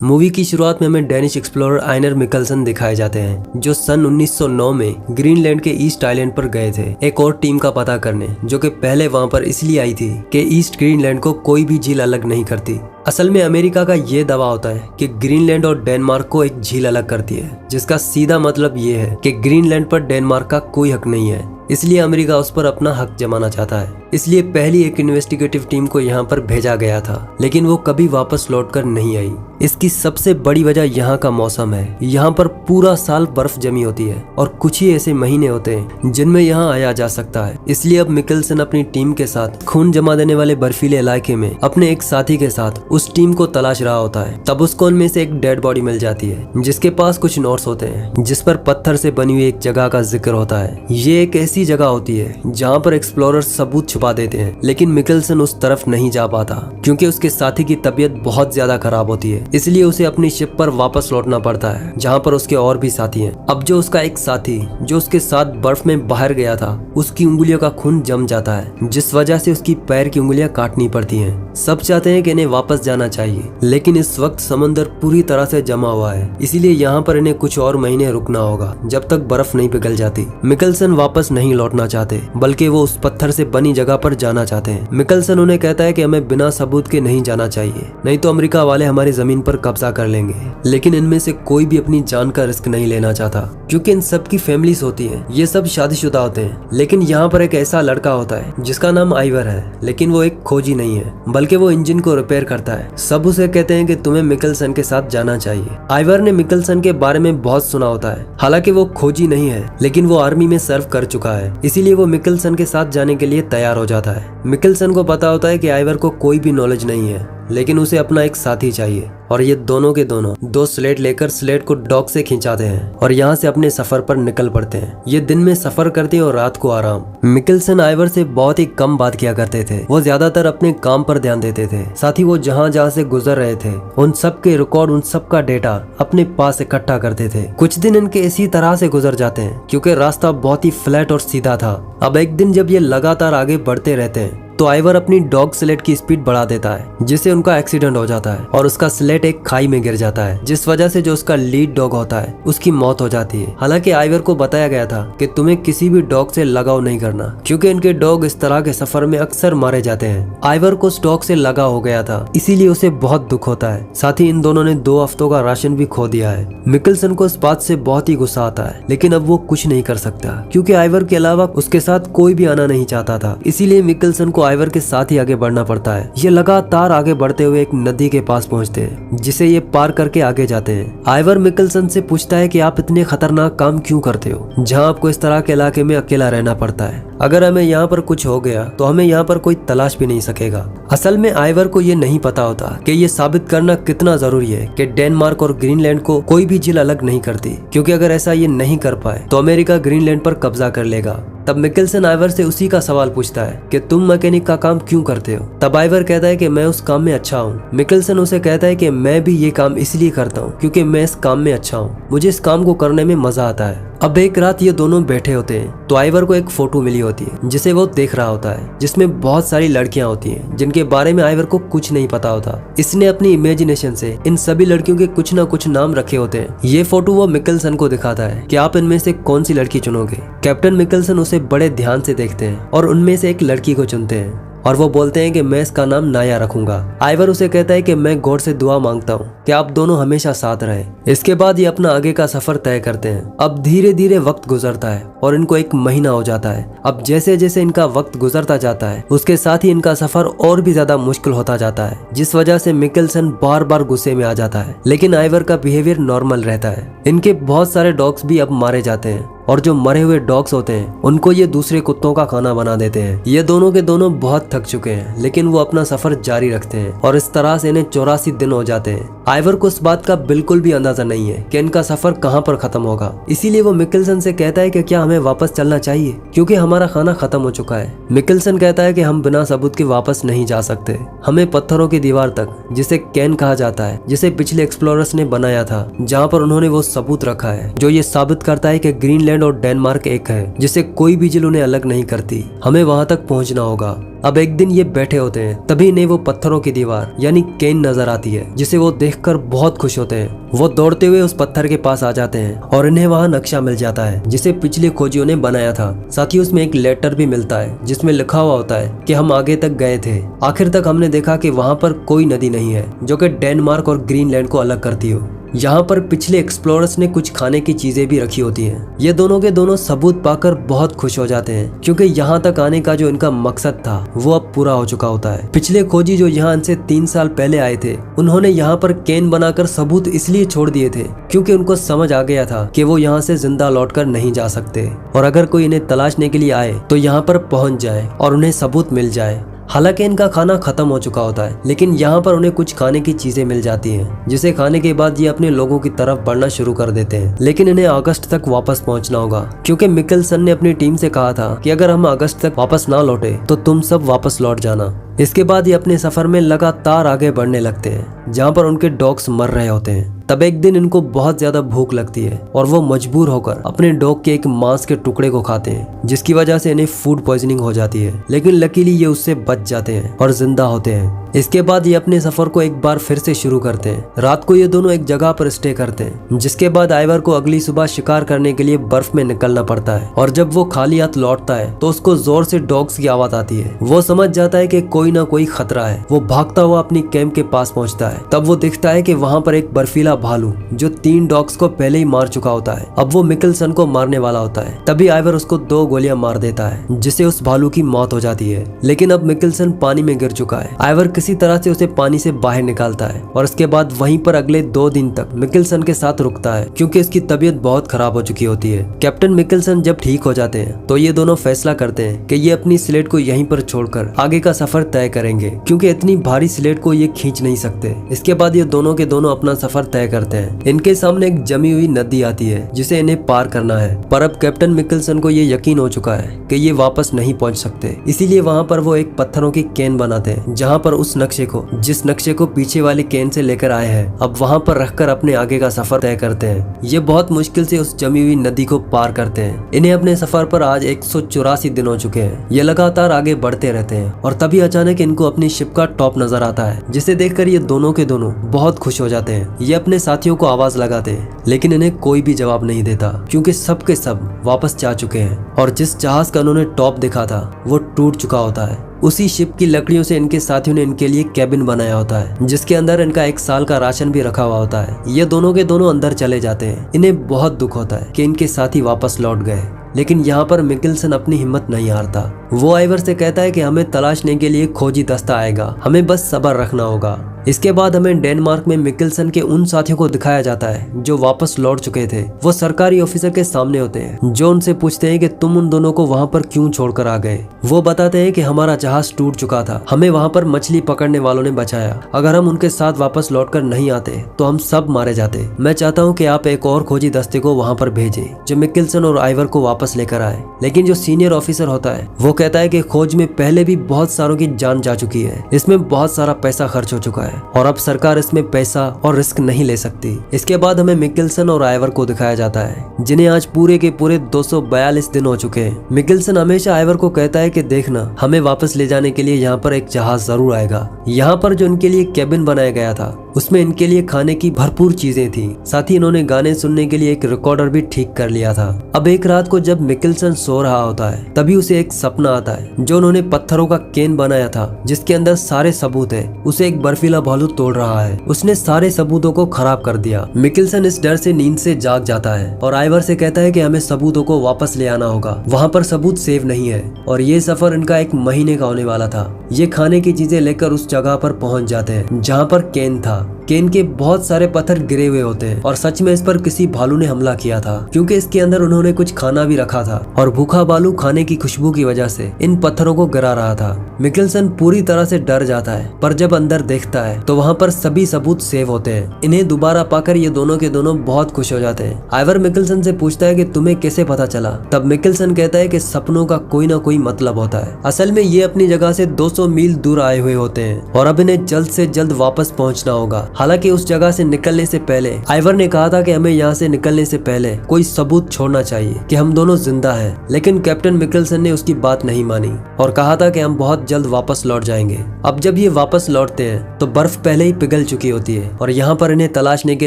Movie की शुरुआत में हमें डेनिश एक्सप्लोरर आइनर मिकलसन दिखाए जाते हैं जो सन 1909 में ग्रीनलैंड के ईस्ट आइलैंड पर गए थे एक और टीम का पता करने, जो कि पहले वहां पर इसलिए आई थी कि ईस्ट ग्रीनलैंड को कोई भी झील अलग नहीं करती। असल में अमेरिका का ये दावा होता है कि ग्रीनलैंड और डेनमार्क को एक झील अलग करती है, जिसका सीधा मतलब ये है कि ग्रीनलैंड पर डेनमार्क का कोई हक नहीं है, इसलिए अमेरिका उस पर अपना हक जमाना चाहता है। इसलिए पहली एक इन्वेस्टिगेटिव टीम को यहाँ पर भेजा गया था, लेकिन वो कभी वापस लौटकर नहीं आई। इसकी सबसे बड़ी वजह यहाँ का मौसम है। यहाँ पर पूरा साल बर्फ जमी होती है और कुछ ही ऐसे महीने होते हैं जिनमें यहाँ आया जा सकता है। इसलिए अब मिकलसन अपनी टीम के साथ खून जमा देने वाले बर्फीले इलाके में अपने एक साथी के साथ उस टीम को तलाश रहा होता है। तब उसको उनमें से एक डेड बॉडी मिल जाती है जिसके पास कुछ नोट्स होते हैं, जिस पर पत्थर से बनी हुई एक जगह का जिक्र होता है। ये एक ऐसी जगह होती है जहाँ पर एक्सप्लोरर सबूत छुपा देते हैं, लेकिन मिकलसन उस तरफ नहीं जा पाता क्योंकि उसके साथी की तबीयत बहुत ज्यादा खराब होती है। इसलिए उसे अपनी शिप पर वापस लौटना पड़ता है जहाँ पर उसके और भी साथी हैं। अब जो उसका एक साथी जो उसके साथ बर्फ में बाहर गया था, उसकी उंगलियों का खून जम जाता है, जिस वजह से उसकी पैर की उंगलियां काटनी पड़ती हैं। सब चाहते हैं कि इन्हें वापस जाना चाहिए, लेकिन इस वक्त समंदर पूरी तरह से जमा हुआ है, इसीलिए यहाँ पर इन्हें कुछ और महीने रुकना होगा जब तक बर्फ नहीं पिघल जाती। मिकलसन वापस नहीं लौटना चाहते, बल्कि वो उस पत्थर से बनी जगह पर जाना चाहते हैं। मिकलसन उन्हें कहता है कि हमें बिना सबूत के नहीं जाना चाहिए, नहीं तो अमेरिका वाले हमारी जमीन पर कब्जा कर लेंगे। लेकिन इनमें से कोई भी अपनी जान का रिस्क नहीं लेना चाहता क्योंकि इन सब की फैमिलीज होती हैं। ये सब शादीशुदा होते हैं, लेकिन यहाँ पर एक ऐसा लड़का होता है जिसका नाम आइवर है, लेकिन वो एक खोजी नहीं है, बल्कि वो इंजन को रिपेयर करता है। सब उसे कहते हैं कि तुम्हें मिकलसन के साथ जाना चाहिए। आइवर ने मिकलसन के बारे में बहुत सुना होता है। हालांकि वो खोजी नहीं है, लेकिन वो आर्मी में सर्व कर चुका है, इसीलिए वो मिकलसन के साथ जाने के लिए तैयार हो जाता है। मिकलसन को पता होता है कि आइवर को कोई भी नॉलेज नहीं है, लेकिन उसे अपना एक साथी चाहिए, और ये दोनों के दोनों दो स्लेट लेकर स्लेट को डॉक से खिंचाते हैं और यहाँ से अपने सफर पर निकल पड़ते हैं। ये दिन में सफर करते हैं और रात को आराम। मिकलसन आइवर से बहुत ही कम बात किया करते थे। वो ज्यादातर अपने काम पर ध्यान देते थे। साथ ही वो जहाँ से गुजर रहे थे उन सब के रिकॉर्ड, उन सब का डेटा अपने पास इकट्ठा करते थे। कुछ दिन इनके इसी तरह से गुजर जाते हैं क्योंकि रास्ता बहुत ही फ्लैट और सीधा था। अब एक दिन जब ये लगातार आगे बढ़ते रहते हैं तो आइवर अपनी डॉग स्लेट की स्पीड बढ़ा देता है, जिससे उनका एक्सीडेंट हो जाता है और उसका स्लेट एक खाई में गिर जाता है, जिस वजह से जो उसका लीड डॉग होता है उसकी मौत हो जाती है। हालांकि आइवर को बताया गया था कि तुम्हें किसी भी डॉग से लगाव नहीं करना क्योंकि इनके डॉग इस तरह के सफर में अक्सर मारे जाते हैं। आइवर को उस डॉग से लगाव हो गया था, इसीलिए उसे बहुत दुख होता है। साथ ही इन दोनों ने 2 हफ्तों का राशन भी खो दिया है। मिकलसन को इस बात से बहुत ही गुस्सा आता है, लेकिन अब वो कुछ नहीं कर सकता क्योंकि आइवर के अलावा उसके साथ कोई भी आना नहीं चाहता था। इसीलिए मिकलसन को आइवर के साथ ही आगे बढ़ना पड़ता है। ये लगातार आगे बढ़ते हुए एक नदी के पास पहुंचते हैं, जिसे ये पार करके आगे जाते हैं। आइवर मिकलसन से पूछता है कि आप इतने खतरनाक काम क्यों करते हो, जहां आपको इस तरह के इलाके में अकेला रहना पड़ता है। अगर हमें यहाँ पर कुछ हो गया तो हमें यहाँ पर कोई तलाश भी नहीं सकेगा। असल में आइवर को ये नहीं पता होता कि ये साबित करना कितना जरूरी है कि डेनमार्क और ग्रीनलैंड को कोई भी झील अलग नहीं करती, क्योंकि अगर ऐसा ये नहीं कर पाए तो अमेरिका ग्रीनलैंड पर कब्जा कर लेगा। तब मिकलसन आइवर से उसी का सवाल पूछता है कि तुम मैकेनिक का काम क्यों करते हो। तब आइवर कहता है कि मैं उस काम में अच्छा हूँ। मिकलसन उसे कहता है कि मैं भी ये काम इसलिए करता हूँ क्योंकि मैं इस काम में अच्छा हूँ, मुझे इस काम को करने में मजा आता है। अब एक रात ये दोनों बैठे होते हैं तो आइवर को एक फोटो मिली होती है जिसे वो देख रहा होता है, जिसमें बहुत सारी लड़कियां होती हैं जिनके बारे में आइवर को कुछ नहीं पता होता। इसने अपनी इमेजिनेशन से इन सभी लड़कियों के कुछ ना कुछ नाम रखे होते हैं। ये फोटो वो मिकलसन को दिखाता है कि आप इनमें से कौन सी लड़की चुनोगे। कैप्टन मिकलसन उसे बड़े ध्यान से देखते हैं और उनमें से एक लड़की को चुनते हैं और वो बोलते हैं कि मैं इसका नाम नाया रखूंगा। आइवर उसे कहता है कि मैं गॉड से दुआ मांगता हूँ कि आप दोनों हमेशा साथ रहे। इसके बाद ये अपना आगे का सफर तय करते हैं। अब धीरे धीरे वक्त गुजरता है और इनको 1 महीना हो जाता है। अब जैसे जैसे इनका वक्त गुजरता जाता है उसके साथ ही इनका सफर और भी ज्यादा मुश्किल होता जाता है, जिस वजह से मिकलसन बार बार गुस्से में आ जाता है, लेकिन आइवर का बिहेवियर नॉर्मल रहता है। इनके बहुत सारे डॉग्स भी अब मारे जाते हैं और जो मरे हुए डॉग्स होते हैं उनको ये दूसरे कुत्तों का खाना बना देते हैं। ये दोनों के दोनों बहुत थक चुके हैं, लेकिन वो अपना सफर जारी रखते हैं और इस तरह से इन्हें 84 दिन हो जाते हैं। आइवर को इस बात का बिल्कुल भी अंदाजा नहीं है कि इनका सफर कहाँ पर खत्म होगा, इसीलिए वो मिकलसन से कहता है कि क्या हमें वापस चलना चाहिए क्योंकि हमारा खाना खत्म हो चुका है। मिकलसन कहता है कि हम बिना सबूत के वापस नहीं जा सकते, हमें पत्थरों की दीवार तक, जिसे कैन कहा जाता है, जिसे पिछले एक्सप्लोरर्स ने बनाया था, जहाँ पर उन्होंने वो सबूत रखा है जो ये साबित करता है कि ग्रीनलैंड ग्रीनलैंड और डेनमार्क एक है, जिसे कोई भी झील उन्हें अलग नहीं करती। हमें वहां तक पहुंचना होगा। अब एक दिन ये बैठे होते हैं, तभी इन्हें वो पत्थरों की दीवार यानी केन नजर आती है, जिसे वो देखकर बहुत खुश होते हैं। वो दौड़ते हुए उस पत्थर के पास आ जाते हैं और इन्हें वहाँ नक्शा मिल जाता है जिसे पिछले खोजियों ने बनाया था। साथ ही उसमें एक लेटर भी मिलता है जिसमें लिखा हुआ होता है कि हम आगे तक गए थे। आखिर तक हमने देखा कि वहाँ पर कोई नदी नहीं है जो कि डेनमार्क और ग्रीनलैंड को अलग करती हो। यहाँ पर पिछले एक्सप्लोरर्स ने कुछ खाने की चीजें भी रखी होती हैं। ये दोनों के दोनों सबूत पाकर बहुत खुश हो जाते हैं, क्योंकि यहाँ तक आने का जो इनका मकसद था वो अब पूरा हो चुका होता है। पिछले खोजी जो यहाँ से 3 साल पहले आए थे, उन्होंने यहाँ पर केन बनाकर सबूत इसलिए छोड़ दिए थे क्योंकि उनको समझ आ गया था कि वो यहाँ से जिंदा लौटकर नहीं जा सकते, और अगर कोई इन्हें तलाशने के लिए आए तो यहाँ पर पहुंच जाए और उन्हें सबूत मिल जाए। हालांकि इनका खाना खत्म हो चुका होता है, लेकिन यहाँ पर उन्हें कुछ खाने की चीजें मिल जाती हैं, जिसे खाने के बाद ये अपने लोगों की तरफ बढ़ना शुरू कर देते हैं। लेकिन इन्हें अगस्त तक वापस पहुँचना होगा, क्योंकि मिकेल्सन ने अपनी टीम से कहा था कि अगर हम अगस्त तक वापस ना लौटे तो तुम सब वापस लौट जाना। इसके बाद ये अपने सफर में लगातार आगे बढ़ने लगते हैं, जहाँ पर उनके डॉग्स मर रहे होते हैं। तब एक दिन इनको बहुत ज्यादा भूख लगती है और वो मजबूर होकर अपने डॉग के एक मांस के टुकड़े को खाते हैं, जिसकी वजह से इन्हें फूड पॉइजनिंग हो जाती है। लेकिन लकीली ये उससे बच जाते हैं और जिंदा होते हैं। इसके बाद ये अपने सफर को एक बार फिर से शुरू करते हैं। रात को ये दोनों एक जगह पर स्टे करते हैं, जिसके बाद आइवर को अगली सुबह शिकार करने के लिए बर्फ में निकलना पड़ता है। और जब वो खाली हाथ लौटता है तो उसको जोर से डॉग्स की आवाज आती है। वो समझ जाता है कि कोई ना कोई खतरा है। वो भागता हुआ अपनी कैंप के पास पहुंचता है। तब वो देखता है कि वहाँ पर एक बर्फीला भालू जो 3 डॉग्स को पहले ही मार चुका होता है, अब वो मिकेल्सन को मारने वाला होता है। तभी आइवर उसको 2 गोलियां मार देता है, जिससे उस भालू की मौत हो जाती है। लेकिन अब मिकेल्सन पानी में गिर चुका है। आइवर किसी तरह से उसे पानी से बाहर निकालता है और इसके बाद वहीं पर अगले 2 दिन तक मिकेल्सन के साथ रुकता है, क्योंकि इसकी तबीयत बहुत खराब हो चुकी होती है। कैप्टन मिकेल्सन जब ठीक हो जाते हैं तो ये दोनों फैसला करते हैं कि ये अपनी स्लेट को यहीं पर छोड़कर आगे का सफर तय करेंगे, क्योंकि इतनी भारी स्लेट को ये खींच नहीं सकते। इसके बाद ये दोनों के दोनों अपना सफर तय करते हैं। इनके सामने एक जमी हुई नदी आती है जिसे इन्हें पार करना है, पर अब कैप्टन मिकेल्सन को ये यकीन हो चुका है कि ये वापस नहीं पहुंच सकते। इसीलिए वहाँ पर वो एक पत्थरों की केन बनाते हैं, जहाँ पर उस नक्शे को जिस नक्शे को पीछे वाली केन से लेकर आए हैं, अब वहाँ पर रखकर अपने आगे का सफर तय करते हैं। ये बहुत मुश्किल से उस जमी हुई नदी को पार करते हैं। इन्हें अपने सफर पर आज 184 दिन हो चुके हैं। ये लगातार आगे बढ़ते रहते हैं और तभी अचानक इनको अपनी शिप का टॉप नजर आता है, जिसे देखकर ये दोनों के दोनों बहुत खुश हो जाते हैं। ये अपने साथियों को आवाज लगाते हैं, लेकिन इन्हें कोई भी जवाब नहीं देता, क्योंकि सब के सब वापस जा चुके हैं और जिस जहाज का उन्होंने टॉप देखा था वो टूट चुका होता है। उसी शिप की लकड़ियों से इनके साथियों ने इनके लिए कैबिन बनाया होता है, जिसके अंदर इनका 1 साल का राशन भी रखा हुआ होता है। ये दोनों के दोनों अंदर चले जाते हैं। इन्हें बहुत दुख होता है कि इनके साथी वापस लौट गए, लेकिन यहाँ पर मिकेल्सन अपनी हिम्मत नहीं हारता। वो आइवर से कहता है कि हमें तलाशने के लिए खोजी दस्ता आएगा, हमें बस सब्र रखना होगा। इसके बाद हमें डेनमार्क में मिकेल्सन के उन साथियों को दिखाया जाता है जो वापस लौट चुके थे। वो सरकारी ऑफिसर के सामने होते हैं, जो उनसे पूछते हैं कि तुम उन दोनों को वहाँ पर क्यों छोड़कर आ गए। वो बताते हैं कि हमारा जहाज टूट चुका था, हमें वहाँ पर मछली पकड़ने वालों ने बचाया। अगर हम उनके साथ वापस लौटकर नहीं आते तो हम सब मारे जाते। मैं चाहता हूँ कि आप एक और खोजी दस्ते को वहाँ पर भेजें जो मिकेल्सन और आइवर को वापस लेकर आए। लेकिन जो सीनियर ऑफिसर होता है वो कहता है कि खोज में पहले भी बहुत सारों की जान जा चुकी है, इसमें बहुत सारा पैसा खर्च हो चुका है और अब सरकार इसमें पैसा और रिस्क नहीं ले सकती। इसके बाद हमें मिकेल्सन और आइवर को दिखाया जाता है, जिन्हें आज पूरे के पूरे 242 दिन हो चुके हैं। मिकेल्सन हमेशा आइवर को कहता है कि देखना, हमें वापस ले जाने के लिए यहाँ पर एक जहाज जरूर आएगा। यहाँ पर जो इनके लिए कैबिन बनाया गया था उसमें इनके लिए खाने की भरपूर चीजें थी। साथ ही इन्होंने गाने सुनने के लिए एक रिकॉर्डर भी ठीक कर लिया था। अब एक रात को जब मिकेल्सन सो रहा होता है तभी उसे एक सपना आता है जो उन्होंने पत्थरों का केन बनाया था, जिसके अंदर सारे सबूत है। उसे एक बर्फीला भालू तोड़ रहा है। उसने सारे सबूतों को खराब कर दिया। मिकेल्सन इस डर से नींद से जाग जाता है और आइवर से कहता है कि हमें सबूतों को वापस ले आना होगा, वहाँ पर सबूत सेव नहीं है। और ये सफर इनका 1 महीने का होने वाला था। ये खाने की चीजें लेकर उस जगह पर पहुंच जाते हैं जहाँ पर केन था। केन के बहुत सारे पत्थर गिरे हुए होते हैं और सच में इस पर किसी भालू ने हमला किया था, क्योंकि इसके अंदर उन्होंने कुछ खाना भी रखा था और भूखा भालू खाने की खुशबू की वजह से इन पत्थरों को गिरा रहा था। मिकेल्सन पूरी तरह से डर जाता है, पर जब अंदर देखता है तो वहाँ पर सभी सबूत सेव होते हैं। इन्हें दोबारा पाकर ये दोनों के दोनों बहुत खुश हो जाते हैं। आइवर मिकेल्सन से पूछता है कि तुम्हें कैसे पता चला। तब मिकेल्सन कहता है कि सपनों का कोई ना कोई मतलब होता है। असल में ये अपनी जगह से 200 मील दूर आए हुए होते हैं और अब इन्हें जल्द से जल्द वापस पहुंचना होगा। हालांकि उस जगह से निकलने से पहले आइवर ने कहा था कि हमें यहाँ से निकलने से पहले कोई सबूत छोड़ना चाहिए कि हम दोनों जिंदा हैं। लेकिन कैप्टन मिकेल्सन ने उसकी बात नहीं मानी और कहा था कि हम बहुत जल्द वापस लौट जाएंगे। अब जब ये वापस लौटते हैं तो बर्फ पहले ही पिघल चुकी होती है और यहाँ पर इन्हें तलाशने के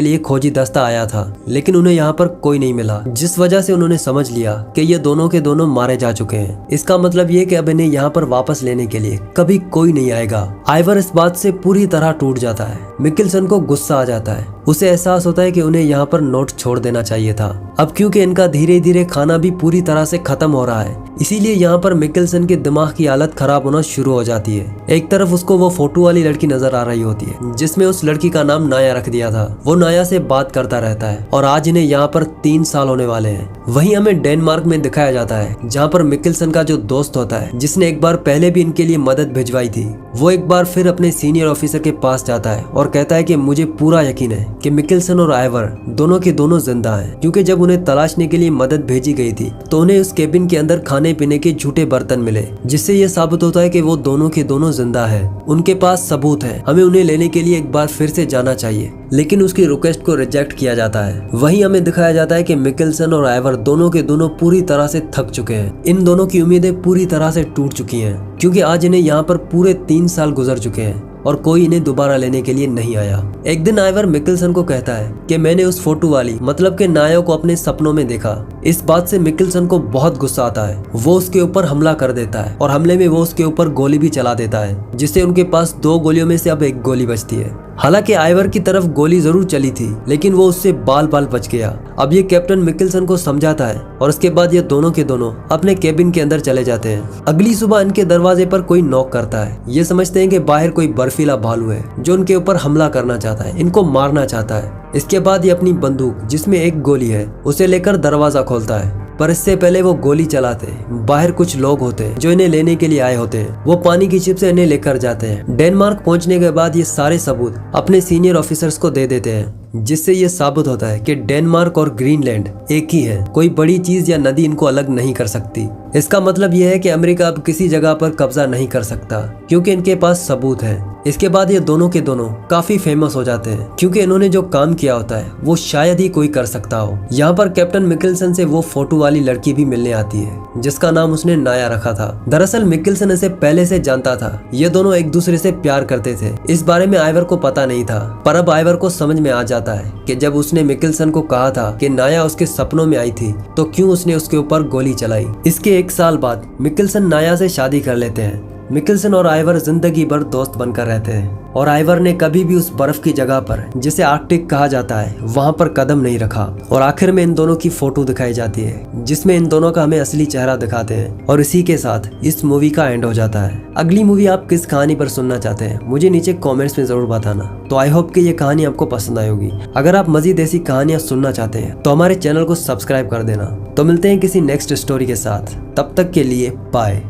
लिए खोजी दस्ता आया था, लेकिन उन्हें यहाँ पर कोई नहीं मिला, जिस वजह से उन्होंने समझ लिया कि ये दोनों के दोनों मारे जा चुके हैं। इसका मतलब ये कि अब इन्हें यहाँ पर वापस लेने के लिए कभी कोई नहीं आएगा। आइवर इस बात से पूरी तरह टूट जाता है। मिकेल्सन को गुस्सा आ जाता है। उसे एहसास होता है कि उन्हें यहाँ पर नोट छोड़ देना चाहिए था। अब क्योंकि इनका धीरे धीरे खाना भी पूरी तरह से खत्म हो रहा है, इसीलिए यहाँ पर मिकेल्सन के दिमाग की हालत खराब होना शुरू हो जाती है। एक तरफ उसको वो फोटो वाली लड़की नजर आ रही होती है जिसमें उस लड़की का नाम नाया रख दिया था। वो नाया से बात करता रहता है और आज इन्हें यहाँ पर 3 साल होने वाले हैं। वहीं हमें डेनमार्क में दिखाया जाता है जहाँ पर मिकेल्सन का जो दोस्त होता है, जिसने एक बार पहले भी इनके लिए मदद भिजवाई थी, वो एक बार फिर अपने सीनियर ऑफिसर के पास जाता है और कहता है कि मुझे पूरा यकीन है कि मिकेल्सन और आइवर दोनों के दोनों जिंदा हैं, क्योंकि जब उन्हें तलाशने के लिए मदद भेजी गई थी तो उन्हें उस केबिन के अंदर खाने पीने के झूठे बर्तन मिले, जिससे ये साबित होता है कि वो दोनों के दोनों जिंदा है। उनके पास सबूत है, हमें उन्हें लेने के लिए एक बार फिर से जाना चाहिए, लेकिन उसकी रिक्वेस्ट को रिजेक्ट किया जाता है। वहीं हमें दिखाया जाता है कि मिकेल्सन और आइवर दोनों के दोनों पूरी तरह से थक चुके हैं। इन दोनों की उम्मीदें पूरी तरह से टूट चुकी हैं, क्योंकि आज इन्हें यहाँ पर पूरे 3 साल गुजर चुके हैं और कोई इन्हें दोबारा लेने के लिए नहीं आया। एक दिन आइवर मिकेल्सन को कहता है कि मैंने उस फोटो वाली मतलब के नाया को अपने सपनों में देखा। इस बात से मिकेल्सन को बहुत गुस्सा आता है। वो उसके ऊपर हमला कर देता है और हमले में वो उसके ऊपर गोली भी चला देता है, जिससे उनके पास 2 गोलियों में से अब 1 गोली बचती है। हालांकि आइवर की तरफ गोली जरूर चली थी, लेकिन वो उससे बाल बाल बच गया। अब ये कैप्टन मिकेल्सन को समझाता है और उसके बाद ये दोनों के दोनों अपने केबिन के अंदर चले जाते हैं। अगली सुबह इनके दरवाजे पर कोई नॉक करता है। ये समझते हैं कि बाहर कोई बर्फीला भालू है जो उनके ऊपर हमला करना चाहता है, इनको मारना चाहता है। इसके बाद ये अपनी बंदूक जिसमें 1 गोली है उसे लेकर दरवाजा खोलता है, पर इससे पहले वो गोली चलाते बाहर कुछ लोग होते हैं जो इन्हें लेने के लिए आए होते हैं। वो पानी की शिप से इन्हें लेकर जाते हैं। डेनमार्क पहुंचने के बाद ये सारे सबूत अपने सीनियर ऑफिसर्स को दे देते हैं, जिससे ये साबित होता है कि डेनमार्क और ग्रीनलैंड एक ही है। कोई बड़ी चीज या नदी इनको अलग नहीं कर सकती। इसका मतलब यह है कि अमेरिका अब किसी जगह पर कब्जा नहीं कर सकता, क्योंकि इनके पास सबूत है। इसके बाद ये दोनों के दोनों काफी फेमस हो जाते हैं, क्योंकि इन्होंने जो काम किया होता है वो शायद ही कोई कर सकता हो। यहाँ पर कैप्टन मिकेल्सन से वो फोटो वाली लड़की भी मिलने आती है जिसका नाम उसने नाया रखा था। दरअसल मिकेल्सन इसे पहले से जानता था। ये दोनों एक दूसरे से प्यार करते थे। इस बारे में आइवर को पता नहीं था, पर अब आइवर को समझ में आ जाता है कि जब उसने मिकेल्सन को कहा था कि नाया उसके सपनों में आई थी तो क्यों उसने उसके ऊपर गोली चलाई। इसके 1 साल बाद मिकेल्सन नाया से शादी कर लेते हैं। मिकेल्सन और आइवर जिंदगी भर दोस्त बनकर रहते हैं और आइवर ने कभी भी उस बर्फ की जगह पर जिसे आर्कटिक कहा जाता है वहां पर कदम नहीं रखा। और आखिर में इन दोनों की फोटो दिखाई जाती है जिसमें इन दोनों का हमें असली चेहरा दिखाते हैं, और इसी के साथ इस मूवी का एंड हो जाता है। अगली मूवी आप किस कहानी पर सुनना चाहते हैं मुझे नीचे कॉमेंट्स में जरूर बताना। तो आई होप कि ये कहानी आपको पसंद आई होगी। अगर आप मजीद ऐसी कहानियां सुनना चाहते हैं तो हमारे चैनल को सब्सक्राइब कर देना। तो मिलते हैं किसी नेक्स्ट स्टोरी के साथ, तब तक के लिए बाय।